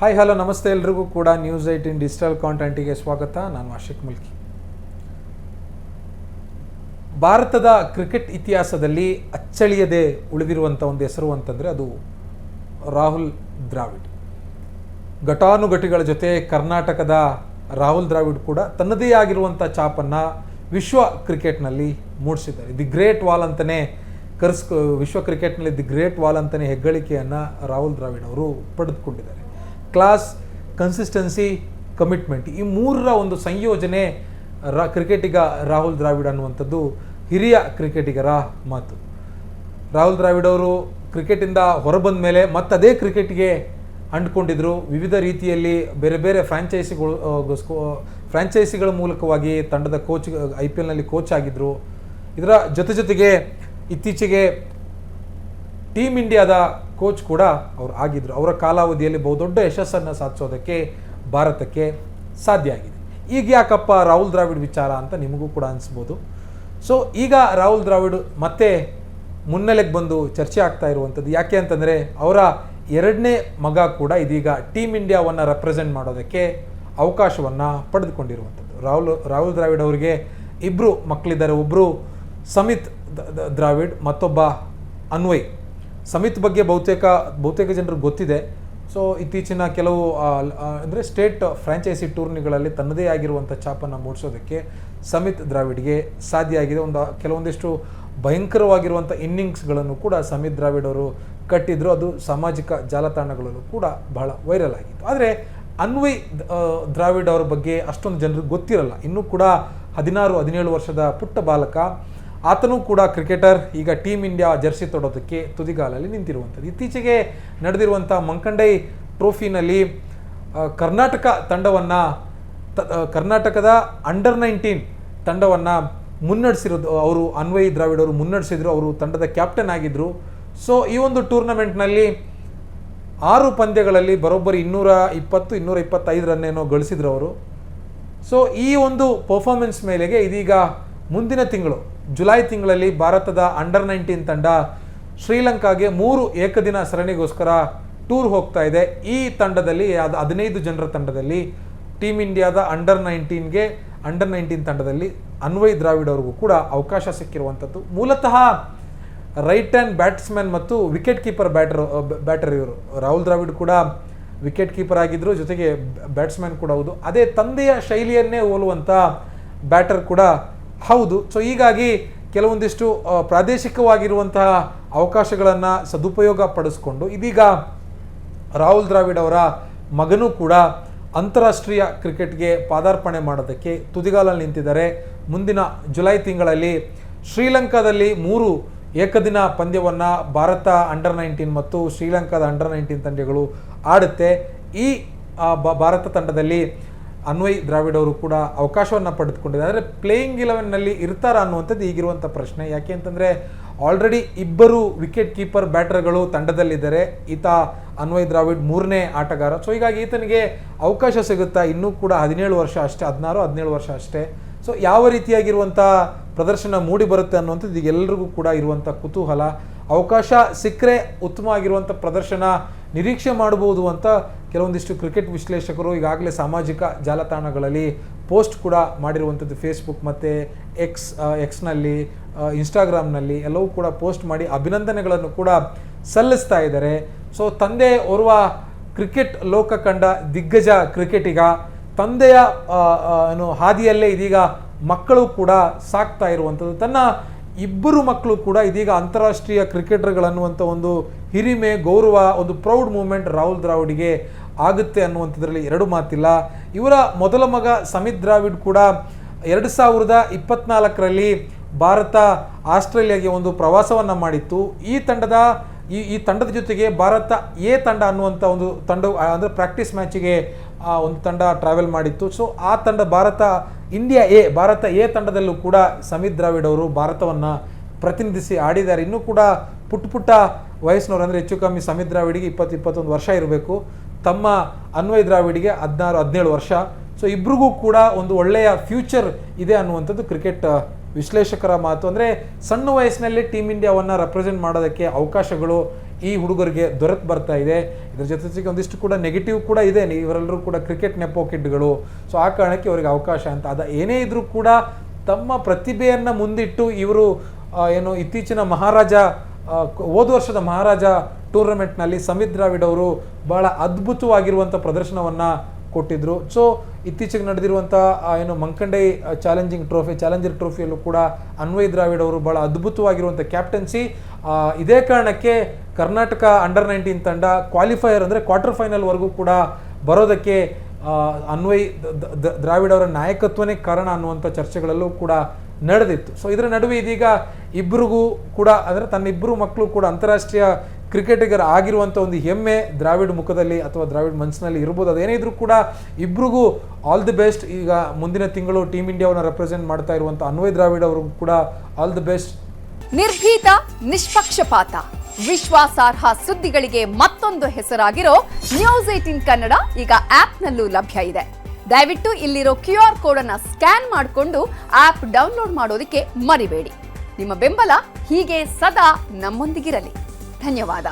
Hi hello ನಮಸ್ತೆ ಎಲ್ರಿಗೂ ಕೂಡ ನ್ಯೂಸ್ 18 ಡಿಜಿಟಲ್ ಕಾಂಟೆಂಟಿಗೆ ಸ್ವಾಗತ. ನಾನು ಆಶಿಕ್ ಮುಲ್ಕಿ. ಭಾರತದ ಕ್ರಿಕೆಟ್ ಇತಿಹಾಸದಲ್ಲಿ ಅಚ್ಚಳಿಯದೆ ಉಳಿದಿರುವಂಥ ಒಂದು ಹೆಸರು ಅಂತಂದರೆ ಅದು ರಾಹುಲ್ ದ್ರಾವಿಡ್. ಘಟಾನುಘಟಿಗಳ ಜೊತೆ ಕರ್ನಾಟಕದ ರಾಹುಲ್ ದ್ರಾವಿಡ್ ಕೂಡ ತನ್ನದೇ ಆಗಿರುವಂಥ ಛಾಪನ್ನು ವಿಶ್ವ ಕ್ರಿಕೆಟ್ನಲ್ಲಿ ಮೂಡಿಸಿದ್ದಾರೆ. ದಿ ಗ್ರೇಟ್ ವಾಲ್ ಅಂತಲೇ ವಿಶ್ವ ಕ್ರಿಕೆಟ್ನಲ್ಲಿ ದಿ ಗ್ರೇಟ್ ವಾಲ್ ಅಂತಲೇ ಹೆಗ್ಗಳಿಕೆಯನ್ನು ರಾಹುಲ್ ದ್ರಾವಿಡ್ ಅವರು ಪಡೆದುಕೊಂಡಿದ್ದಾರೆ. ಕ್ಲಾಸ್, ಕನ್ಸಿಸ್ಟೆನ್ಸಿ, ಕಮಿಟ್ಮೆಂಟ್ ಈ ಮೂರರ ಒಂದು ಸಂಯೋಜನೆ ಕ್ರಿಕೆಟಿಗ ರಾಹುಲ್ ದ್ರಾವಿಡ್ ಅನ್ನುವಂಥದ್ದು ಹಿರಿಯ ಕ್ರಿಕೆಟಿಗರ ಮಾತು. ರಾಹುಲ್ ದ್ರಾವಿಡ್ ಅವರು ಕ್ರಿಕೆಟಿಂದ ಹೊರಬಂದ ಮೇಲೆ ಮತ್ತದೇ ಕ್ರಿಕೆಟ್ಗೆ ಅಂಟ್ಕೊಂಡಿದ್ರು. ವಿವಿಧ ರೀತಿಯಲ್ಲಿ ಬೇರೆ ಬೇರೆ ಫ್ರಾಂಚೈಸಿಗಳ ಮೂಲಕವಾಗಿ ತಂಡದ ಕೋಚ್, IPLನಲ್ಲಿ ಕೋಚ್ ಆಗಿದ್ದರು. ಇದರ ಜೊತೆಗೆ ಇತ್ತೀಚೆಗೆ ಟೀಮ್ ಇಂಡಿಯಾದ ಕೋಚ್ ಕೂಡ ಅವರು ಆಗಿದ್ದರು. ಅವರ ಕಾಲಾವಧಿಯಲ್ಲಿ ಬಹುದೊಡ್ಡ ಯಶಸ್ಸನ್ನು ಸಾಧಿಸೋದಕ್ಕೆ ಭಾರತಕ್ಕೆ ಸಾಧ್ಯ ಆಗಿದೆ. ಈಗ ಯಾಕಪ್ಪ ರಾಹುಲ್ ದ್ರಾವಿಡ್ ವಿಚಾರ ಅಂತ ನಿಮಗೂ ಕೂಡ ಅನಿಸ್ಬೋದು. ಸೊ ಈಗ ರಾಹುಲ್ ದ್ರಾವಿಡ್ ಮತ್ತೆ ಮುನ್ನೆಲೆಗೆ ಬಂದು ಚರ್ಚೆ ಆಗ್ತಾ ಇರುವಂಥದ್ದು ಯಾಕೆ ಅಂತಂದರೆ ಅವರ ಎರಡನೇ ಮಗ ಕೂಡ ಇದೀಗ ಟೀಮ್ ಇಂಡಿಯಾವನ್ನು ರೆಪ್ರೆಸೆಂಟ್ ಮಾಡೋದಕ್ಕೆ ಅವಕಾಶವನ್ನು ಪಡೆದುಕೊಂಡಿರುವಂಥದ್ದು. ರಾಹುಲ್ ದ್ರಾವಿಡ್ ಅವರಿಗೆ ಇಬ್ಬರು ಮಕ್ಕಳಿದ್ದಾರೆ. ಒಬ್ಬರು ಸಮಿತ್ ದ್ರಾವಿಡ್, ಮತ್ತೊಬ್ಬ ಅನ್ವಯ್. ಸಮಿತ್ ಬಗ್ಗೆ ಬಹುತೇಕ ಜನರಿಗೆ ಗೊತ್ತಿದೆ. ಸೊ ಇತ್ತೀಚಿನ ಕೆಲವು ಅಂದರೆ ಸ್ಟೇಟ್ ಫ್ರಾಂಚೈಸಿ ಟೂರ್ನಿಗಳಲ್ಲಿ ತನ್ನದೇ ಆಗಿರುವಂಥ ಛಾಪನ್ನು ಮೂಡಿಸೋದಕ್ಕೆ ಸಮಿತ್ ದ್ರಾವಿಡ್ಗೆ ಸಾಧ್ಯ ಆಗಿದೆ. ಕೆಲವೊಂದಿಷ್ಟು ಭಯಂಕರವಾಗಿರುವಂಥ ಇನ್ನಿಂಗ್ಸ್ಗಳನ್ನು ಕೂಡ ಸಮಿತ್ ದ್ರಾವಿಡ್ ಅವರು ಕಟ್ಟಿದ್ರು. ಅದು ಸಾಮಾಜಿಕ ಜಾಲತಾಣಗಳಲ್ಲೂ ಕೂಡ ಬಹಳ ವೈರಲ್ ಆಗಿತ್ತು. ಆದರೆ ಅನ್ವಯ್ ದ್ರಾವಿಡ್ ಅವರ ಬಗ್ಗೆ ಅಷ್ಟೊಂದು ಜನರಿಗೆ ಗೊತ್ತಿರಲ್ಲ. ಇನ್ನೂ ಕೂಡ 16-17 ವರ್ಷದ ಪುಟ್ಟ ಬಾಲಕ. ಆತನೂ ಕೂಡ ಕ್ರಿಕೆಟರ್. ಈಗ ಟೀಮ್ ಇಂಡಿಯಾ ಜರ್ಸಿ ತೊಡೋದಕ್ಕೆ ತುದಿಗಾಲಲ್ಲಿ ನಿಂತಿರುವಂಥದ್ದು. ಇತ್ತೀಚೆಗೆ ನಡೆದಿರುವಂಥ ಮಂಕಂಡೈ ಟ್ರೋಫಿನಲ್ಲಿ ಕರ್ನಾಟಕದ ಅಂಡರ್-19 ತಂಡವನ್ನು ಮುನ್ನಡೆಸಿರೋದು ಅವರು ಅನ್ವಯ್ ದ್ರಾವಿಡ್ ಅವರು ಮುನ್ನಡೆಸಿದ್ರು. ಅವರು ತಂಡದ ಕ್ಯಾಪ್ಟನ್ ಆಗಿದ್ದರು. ಸೊ ಈ ಒಂದು ಟೂರ್ನಮೆಂಟ್ನಲ್ಲಿ 6 ಪಂದ್ಯಗಳಲ್ಲಿ ಬರೋಬ್ಬರಿ 220-225 ರನ್ನೇನೋ ಗಳಿಸಿದ್ರು ಅವರು. ಸೊ ಈ ಒಂದು ಪರ್ಫಾರ್ಮೆನ್ಸ್ ಮೇಲೆಗೆ ಇದೀಗ ಮುಂದಿನ ತಿಂಗಳು ಜುಲೈ ತಿಂಗಳಲ್ಲಿ ಭಾರತದ ಅಂಡರ್-19 ತಂಡ ಶ್ರೀಲಂಕಾಗೆ 3 ಏಕದಿನ ಸರಣಿಗೋಸ್ಕರ ಟೂರ್ ಹೋಗ್ತಾ ಇದೆ. ಈ ತಂಡದಲ್ಲಿ 15 ಜನರ ತಂಡದಲ್ಲಿ ಟೀಮ್ ಇಂಡಿಯಾದ ಅಂಡರ್-19 ತಂಡದಲ್ಲಿ ಅನ್ವಯ್ ದ್ರಾವಿಡ್ ಅವ್ರಿಗೂ ಕೂಡ ಅವಕಾಶ ಸಿಕ್ಕಿರುವಂಥದ್ದು. ಮೂಲತಃ ರೈಟ್ ಹ್ಯಾಂಡ್ ಬ್ಯಾಟ್ಸ್ಮನ್ ಮತ್ತು ವಿಕೆಟ್ ಕೀಪರ್ ಬ್ಯಾಟರ್ ಇವರು. ರಾಹುಲ್ ದ್ರಾವಿಡ್ ಕೂಡ ವಿಕೆಟ್ ಕೀಪರ್ ಆಗಿದ್ದರು, ಜೊತೆಗೆ ಬ್ಯಾಟ್ಸ್ಮನ್ ಕೂಡ ಹೌದು. ಅದೇ ತಂದೆಯ ಶೈಲಿಯನ್ನೇ ಹೋಲುವಂಥ ಬ್ಯಾಟರ್ ಕೂಡ ಹೌದು. ಸೊ ಹೀಗಾಗಿ ಕೆಲವೊಂದಿಷ್ಟು ಪ್ರಾದೇಶಿಕವಾಗಿರುವಂತಹ ಅವಕಾಶಗಳನ್ನು ಸದುಪಯೋಗ ಪಡಿಸ್ಕೊಂಡು ಇದೀಗ ರಾಹುಲ್ ದ್ರಾವಿಡ್ ಅವರ ಮಗನೂ ಕೂಡ ಅಂತಾರಾಷ್ಟ್ರೀಯ ಕ್ರಿಕೆಟ್ಗೆ ಪಾದಾರ್ಪಣೆ ಮಾಡೋದಕ್ಕೆ ತುದಿಗಾಲಲ್ಲಿ ನಿಂತಿದ್ದಾರೆ. ಮುಂದಿನ ಜುಲೈ ತಿಂಗಳಲ್ಲಿ ಶ್ರೀಲಂಕಾದಲ್ಲಿ 3 ಏಕದಿನ ಪಂದ್ಯವನ್ನು ಭಾರತ ಅಂಡರ್-19 ಮತ್ತು ಶ್ರೀಲಂಕಾದ ಅಂಡರ್-19 ತಂಡಗಳು ಆಡುತ್ತೆ. ಈ ಭಾರತ ತಂಡದಲ್ಲಿ ಅನ್ವಯ್ ದ್ರಾವಿಡ್ ಅವರು ಕೂಡ ಅವಕಾಶವನ್ನು ಪಡೆದುಕೊಂಡಿದ್ದಾರೆ. ಆದರೆ ಪ್ಲೇಯಿಂಗ್ 11ನಲ್ಲಿ ಇರ್ತಾರ ಅನ್ನುವಂಥದ್ದು ಈಗಿರುವಂಥ ಪ್ರಶ್ನೆ. ಯಾಕೆ ಅಂತಂದರೆ ಆಲ್ರೆಡಿ 2 ವಿಕೆಟ್ ಕೀಪರ್ ಬ್ಯಾಟರ್ಗಳು ತಂಡದಲ್ಲಿದ್ದಾರೆ. ಈತ ಅನ್ವಯ್ ದ್ರಾವಿಡ್ 3ನೇ ಆಟಗಾರ. ಸೊ ಹೀಗಾಗಿ ಈತನಿಗೆ ಅವಕಾಶ ಸಿಗುತ್ತಾ? ಇನ್ನೂ ಕೂಡ 17 ವರ್ಷ ಅಷ್ಟೇ, 16-17 ವರ್ಷ ಅಷ್ಟೇ. ಸೊ ಯಾವ ರೀತಿಯಾಗಿರುವಂಥ ಪ್ರದರ್ಶನ ಮೂಡಿ ಬರುತ್ತೆ ಅನ್ನುವಂಥದ್ದು ಈಗ ಎಲ್ಲರಿಗೂ ಕೂಡ ಇರುವಂಥ ಕುತೂಹಲ. ಅವಕಾಶ ಸಿಕ್ಕರೆ ಉತ್ತಮವಾಗಿರುವಂಥ ಪ್ರದರ್ಶನ ನಿರೀಕ್ಷೆ ಮಾಡಬಹುದು ಅಂತ ಕೆಲವೊಂದಿಷ್ಟು ಕ್ರಿಕೆಟ್ ವಿಶ್ಲೇಷಕರು ಈಗಾಗಲೇ ಸಾಮಾಜಿಕ ಜಾಲತಾಣಗಳಲ್ಲಿ ಪೋಸ್ಟ್ ಕೂಡ ಮಾಡಿರುವಂಥದ್ದು. ಫೇಸ್ಬುಕ್ ಮತ್ತು ಎಕ್ಸ್ನಲ್ಲಿ, ಇನ್ಸ್ಟಾಗ್ರಾಮ್ನಲ್ಲಿ ಎಲ್ಲವೂ ಕೂಡ ಪೋಸ್ಟ್ ಮಾಡಿ ಅಭಿನಂದನೆಗಳನ್ನು ಕೂಡ ಸಲ್ಲಿಸ್ತಾ ಇದ್ದಾರೆ. ಸೊ ತಂದೆ ಓರ್ವ ಕ್ರಿಕೆಟ್ ಲೋಕ ಕಂಡ ದಿಗ್ಗಜ ಕ್ರಿಕೆಟಿಗ, ತಂದೆಯ ಹಾದಿಯಲ್ಲೇ ಇದೀಗ ಮಕ್ಕಳು ಕೂಡ ಸಾಕ್ತಾ ಇರುವಂಥದ್ದು. ತನ್ನ 2 ಮಕ್ಕಳು ಕೂಡ ಇದೀಗ ಅಂತಾರಾಷ್ಟ್ರೀಯ ಕ್ರಿಕೆಟರ್ಗಳನ್ನುವಂಥ ಒಂದು ಹಿರಿಮೆ, ಗೌರವ, ಒಂದು ಪ್ರೌಡ್ ಮೂಮೆಂಟ್ ರಾಹುಲ್ ದ್ರಾವಿಡ್ಗೆ ಆಗುತ್ತೆ ಅನ್ನುವಂಥದ್ರಲ್ಲಿ 2 ಮಾತಿಲ್ಲ. ಇವರ ಮೊದಲ ಮಗ ಸಮಿತ್ ದ್ರಾವಿಡ್ ಕೂಡ 2024ರಲ್ಲಿ ಭಾರತ ಆಸ್ಟ್ರೇಲಿಯಾಗೆ ಒಂದು ಪ್ರವಾಸವನ್ನು ಮಾಡಿತ್ತು. ಈ ತಂಡದ ಜೊತೆಗೆ ಭಾರತ ಎ ತಂಡ ಅನ್ನುವಂಥ ಒಂದು ತಂಡ, ಅಂದರೆ ಪ್ರಾಕ್ಟೀಸ್ ಮ್ಯಾಚಿಗೆ ಒಂದು ತಂಡ ಟ್ರಾವೆಲ್ ಮಾಡಿತ್ತು. ಸೊ ಆ ತಂಡ ಭಾರತ ಎ ತಂಡದಲ್ಲೂ ಕೂಡ ಸಮಿತ್ ದ್ರಾವಿಡ್ ಅವರು ಭಾರತವನ್ನು ಪ್ರತಿನಿಧಿಸಿ ಆಡಿದ್ದಾರೆ. ಇನ್ನೂ ಕೂಡ ಪುಟ್ಟ ವಯಸ್ಸಿನವರು, ಅಂದರೆ ಹೆಚ್ಚು ಕಮ್ಮಿ ಸಮಿತ್ ದ್ರಾವಿಡ್ಗೆ 20-21 ವರ್ಷ ಇರಬೇಕು. ತಮ್ಮ ಅನ್ವಯ್ ದ್ರಾವಿಡ್ಗೆ 16-17 ವರ್ಷ. ಸೊ ಇಬ್ರಿಗೂ ಕೂಡ ಒಂದು ಒಳ್ಳೆಯ ಫ್ಯೂಚರ್ ಇದೆ ಅನ್ನುವಂಥದ್ದು ಕ್ರಿಕೆಟ್ ವಿಶ್ಲೇಷಕರ ಮಾತು. ಅಂದರೆ ಸಣ್ಣ ವಯಸ್ಸಿನಲ್ಲಿ ಟೀಮ್ ಇಂಡಿಯಾವನ್ನು ರೆಪ್ರೆಸೆಂಟ್ ಮಾಡೋದಕ್ಕೆ ಅವಕಾಶಗಳು ಈ ಹುಡುಗರಿಗೆ ದೊರೆತು ಬರ್ತಾ ಇದೆ. ಇದರ ಜೊತೆಗೆ ಒಂದಿಷ್ಟು ಕೂಡ ನೆಗೆಟಿವ್ ಕೂಡ ಇದೆ, ಇವರೆಲ್ಲರೂ ಕೂಡ ಕ್ರಿಕೆಟ್ ನೆಪೋ ಕಿಡ್ಗಳು. ಸೊ ಆ ಕಾರಣಕ್ಕೆ ಅವರಿಗೆ ಅವಕಾಶ ಅಂತ ಏನೇ ಇದ್ರೂ ಕೂಡ ತಮ್ಮ ಪ್ರತಿಭೆಯನ್ನು ಮುಂದಿಟ್ಟು ಇವರು ಏನು ಇತ್ತೀಚಿನ ಮಹಾರಾಜ ಹೋದ ವರ್ಷದ ಮಹಾರಾಜ ಟೂರ್ನಮೆಂಟ್ನಲ್ಲಿ ಸಮಿತ್ ದ್ರಾವಿಡ್ ಅವರು ಬಹಳ ಅದ್ಭುತವಾಗಿರುವಂಥ ಪ್ರದರ್ಶನವನ್ನು ಕೊಟ್ಟಿದ್ರು. ಸೊ ಇತ್ತೀಚೆಗೆ ನಡೆದಿರುವಂಥ ಏನು ಮಂಕಂಡೆ ಚಾಲೆಂಜರ್ ಟ್ರೋಫಿಯಲ್ಲೂ ಕೂಡ ಅನ್ವಯ್ ದ್ರಾವಿಡ್ ಅವರು ಬಹಳ ಅದ್ಭುತವಾಗಿರುವಂಥ ಕ್ಯಾಪ್ಟನ್ಸಿ. ಇದೇ ಕಾರಣಕ್ಕೆ ಕರ್ನಾಟಕ ಅಂಡರ್-19 ತಂಡ ಕ್ವಾಲಿಫೈಯರ್ ಅಂದರೆ ಕ್ವಾರ್ಟರ್ ಫೈನಲ್ವರೆಗೂ ಕೂಡ ಬರೋದಕ್ಕೆ ಅನ್ವಯ್ ದ್ರಾವಿಡ್ ಅವರ ನಾಯಕತ್ವನೇ ಕಾರಣ ಅನ್ನುವಂಥ ಚರ್ಚೆಗಳಲ್ಲೂ ಕೂಡ ನಡೆದಿತ್ತು. ಸೊ ಇದರ ನಡುವೆ ಇದೀಗ ಇಬ್ಬರಿಗೂ ಕೂಡ ಅಂದರೆ ತನ್ನ ಇಬ್ಬರು ಮಕ್ಕಳು ಕೂಡ ಅಂತಾರಾಷ್ಟ್ರೀಯ ಕ್ರಿಕೆಟಿಗರ್ ಆಗಿರುವಂಥ ಒಂದು ಹೆಮ್ಮೆ ದ್ರಾವಿಡ್ ಮುಖದಲ್ಲಿ ಅಥವಾ ದ್ರಾವಿಡ್ ಮನಸ್ಸಿನಲ್ಲಿ ಇರ್ಬೋದು. ಅದೇನೇ ಇದ್ರೂ ಕೂಡ ಇಬ್ಬರಿಗೂ ಆಲ್ ದಿ ಬೆಸ್ಟ್. ಈಗ ಮುಂದಿನ ತಿಂಗಳು ಟೀಮ್ ಇಂಡಿಯಾವನ್ನು ರೆಪ್ರೆಸೆಂಟ್ ಮಾಡ್ತಾ ಇರುವಂಥ ಅನ್ವಯ್ ದ್ರಾವಿಡ್ ಅವ್ರಿಗೂ ಕೂಡ ಆಲ್ ದಿ ಬೆಸ್ಟ್. ನಿರ್ಭೀತ, ನಿಷ್ಪಕ್ಷಪಾತ, ವಿಶ್ವಾಸಾರ್ಹ ಸುದ್ದಿಗಳಿಗೆ ಮತ್ತೊಂದು ಹೆಸರಾಗಿರೋ ನ್ಯೂಸ್18 ಕನ್ನಡ ಈಗ ಆಪ್ನಲ್ಲೂ ಲಭ್ಯ ಇದೆ. ದಯವಿಟ್ಟು ಇಲ್ಲಿರೋ QR ಕೋಡ್ ಅನ್ನು ಸ್ಕ್ಯಾನ್ ಮಾಡಿಕೊಂಡು ಆಪ್ ಡೌನ್ಲೋಡ್ ಮಾಡೋದಕ್ಕೆ ಮರಿಬೇಡಿ. ನಿಮ್ಮ ಬೆಂಬಲ ಹೀಗೆ ಸದಾ ನಮ್ಮೊಂದಿಗಿರಲಿ. ಧನ್ಯವಾದ.